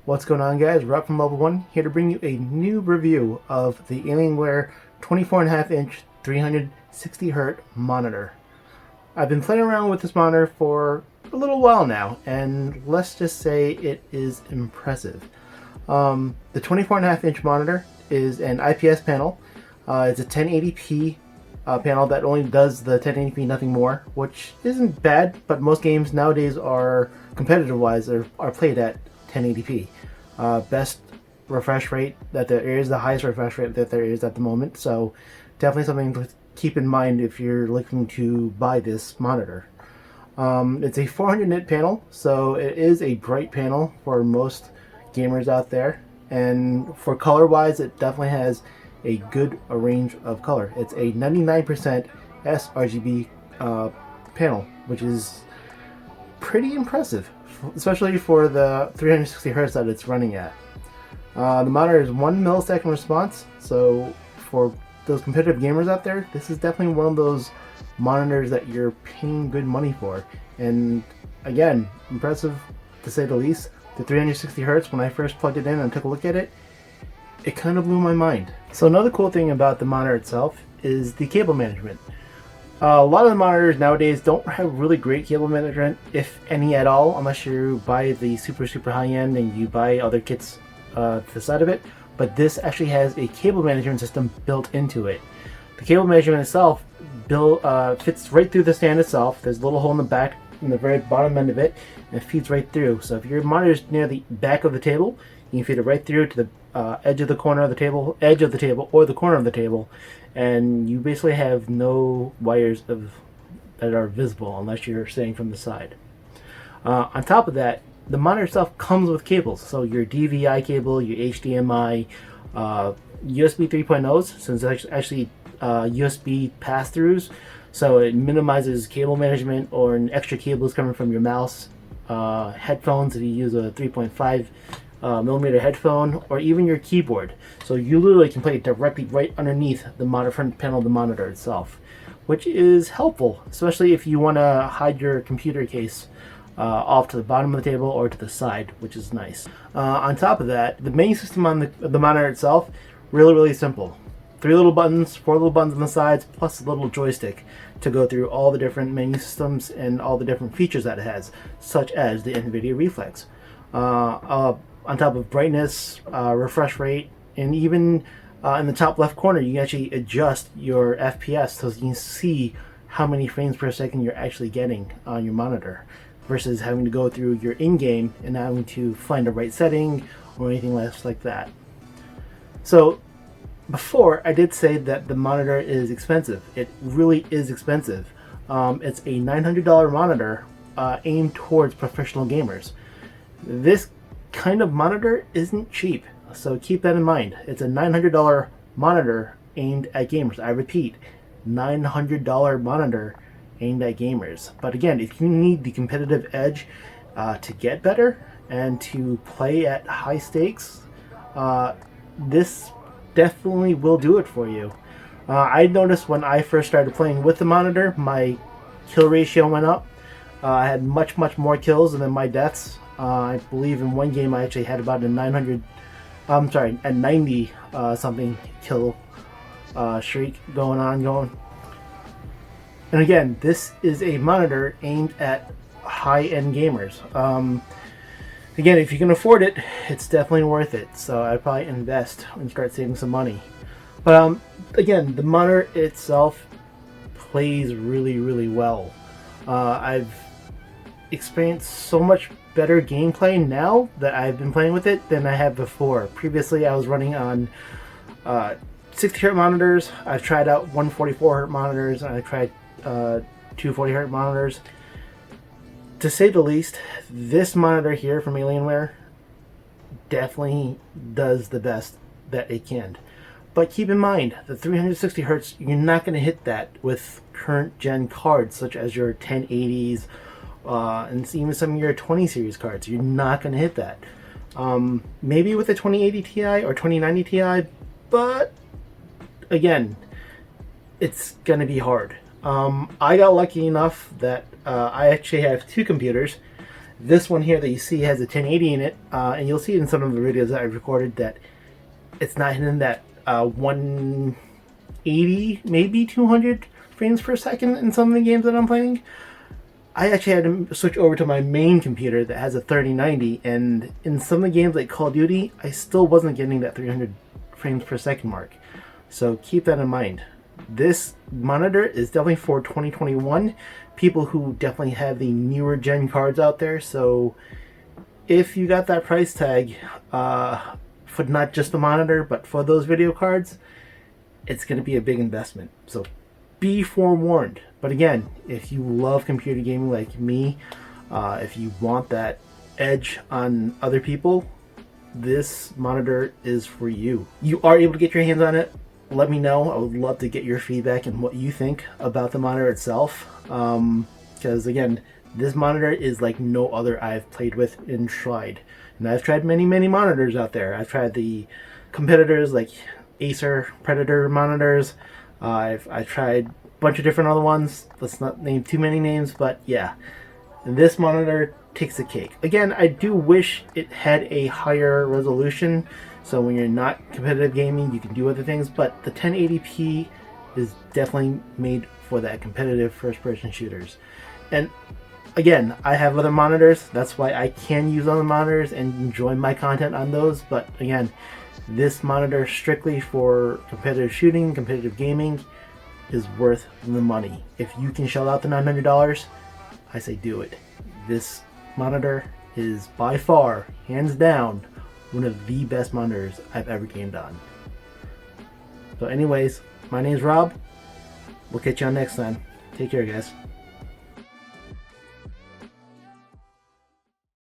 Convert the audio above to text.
What's going on, guys? Rob from Level 1 here to bring you a new review of the Alienware 24.5-inch 360Hz monitor. I've been playing around with this monitor for a little while now, and let's just say it is impressive. The 24.5-inch monitor is an IPS panel. It's a 1080p panel that only does the 1080p, nothing more, which isn't bad, but most games nowadays are, competitive-wise, are played at 1080p. Best refresh rate that there is, the highest refresh rate that there is at the moment, so definitely something to keep in mind if you're looking to buy this monitor. It's a 400 nit panel, so it is a bright panel for most gamers out there, and for color wise it definitely has a good range of color. It's a 99% sRGB panel, which is pretty impressive, especially for the 360 Hz that it's running at. The monitor is 1 millisecond response, so for those competitive gamers out there, this is definitely one of those monitors that you're paying good money for. And again, impressive to say the least. The 360 Hz, when I first plugged it in and took a look at it, it kind of blew my mind. So another cool thing about the monitor itself is the cable management. A lot of the monitors nowadays don't have really great cable management, if any at all, unless you buy the super high end and you buy other kits to the side of it. But this actually has a cable management system built into it. The cable management itself fits right through the stand itself. There's a little hole in the back, in the very bottom end of it, and it feeds right through. So if your monitor is near the back of the table, you can feed it right through to the edge of the corner of the table, or the corner of the table, and you basically have no wires that are visible unless you're staying from the side. On top of that, the monitor itself comes with cables, so your DVI cable, your HDMI, USB 3.0s, since it's actually USB pass-throughs, so it minimizes cable management or an extra cables coming from your mouse, headphones if you use a 3.5 millimeter headphone, or even your keyboard. So you literally can play it directly right underneath the front panel of the monitor itself, which is helpful, especially if you want to hide your computer case off to the bottom of the table or to the side, which is nice. On top of that, the main system on the monitor itself, really simple. 4 little buttons on the sides, plus a little joystick to go through all the different menu systems and all the different features that it has, such as the NVIDIA Reflex. On top of brightness, refresh rate, and even in the top left corner you can actually adjust your FPS so you can see how many frames per second you're actually getting on your monitor, versus having to go through your in-game and having to find the right setting or anything less like that. So before, I did say that the monitor is expensive. It really is expensive. It's a $900 monitor aimed towards professional gamers. This kind of monitor isn't cheap, so keep that in mind. It's a $900 monitor aimed at gamers. I repeat, $900 monitor aimed at gamers. But again, if you need the competitive edge to get better and to play at high stakes, this definitely will do it for you. I noticed when I first started playing with the monitor, my kill ratio went up. I had much more kills than my deaths. I believe in one game I actually had about a 90 something kill streak going. And again, this is a monitor aimed at high-end gamers. Again, if you can afford it, it's definitely worth it. So I'd probably invest and start saving some money. But again, the monitor itself plays really well. I've experienced so much better gameplay now that I've been playing with it than I have before. Previously, I was running on 60 Hz monitors. I've tried out 144 Hz monitors, and I tried 240 Hz monitors. To say the least, this monitor here from Alienware definitely does the best that it can. But keep in mind, the 360 Hz, you're not going to hit that with current gen cards such as your 1080s and even some of your 20 series cards. You're not going to hit that. Maybe with a 2080 Ti or 2090 Ti, but again, it's going to be hard. I got lucky enough that I actually have two computers This one here that you see has a 1080 in it, and you'll see in some of the videos that I've recorded that it's not hitting that 180, maybe 200 frames per second in some of the games that I'm playing. I actually had to switch over to my main computer that has a 3090, and in some of the games like Call of Duty, I still wasn't getting that 300 frames per second mark. So keep that in mind. This monitor is definitely for 2021 people who definitely have the newer gen cards out there. So if you got that price tag for not just the monitor but for those video cards, it's going to be a big investment. So be forewarned. But again, if you love computer gaming like me, if you want that edge on other people, this monitor is for you. You are able to get your hands on it. Let me know. I would love to get your feedback and what you think about the monitor itself. Because again, this monitor is like no other I've played with and tried. And I've tried many monitors out there. I've tried the competitors like Acer, Predator monitors. I've tried a bunch of different other ones. Let's not name too many names, but yeah. This monitor takes the cake. Again, I do wish it had a higher resolution, so when you're not competitive gaming, you can do other things, but the 1080p is definitely made for that competitive first-person shooters. And again, I have other monitors, that's why I can use other monitors and enjoy my content on those, but again, this monitor strictly for competitive shooting, competitive gaming, is worth the money. If you can shell out the $900, I say do it. This monitor is by far, hands down, one of the best monitors I've ever gamed on. So anyways, my name's Rob. We'll catch you on next time. Take care, guys.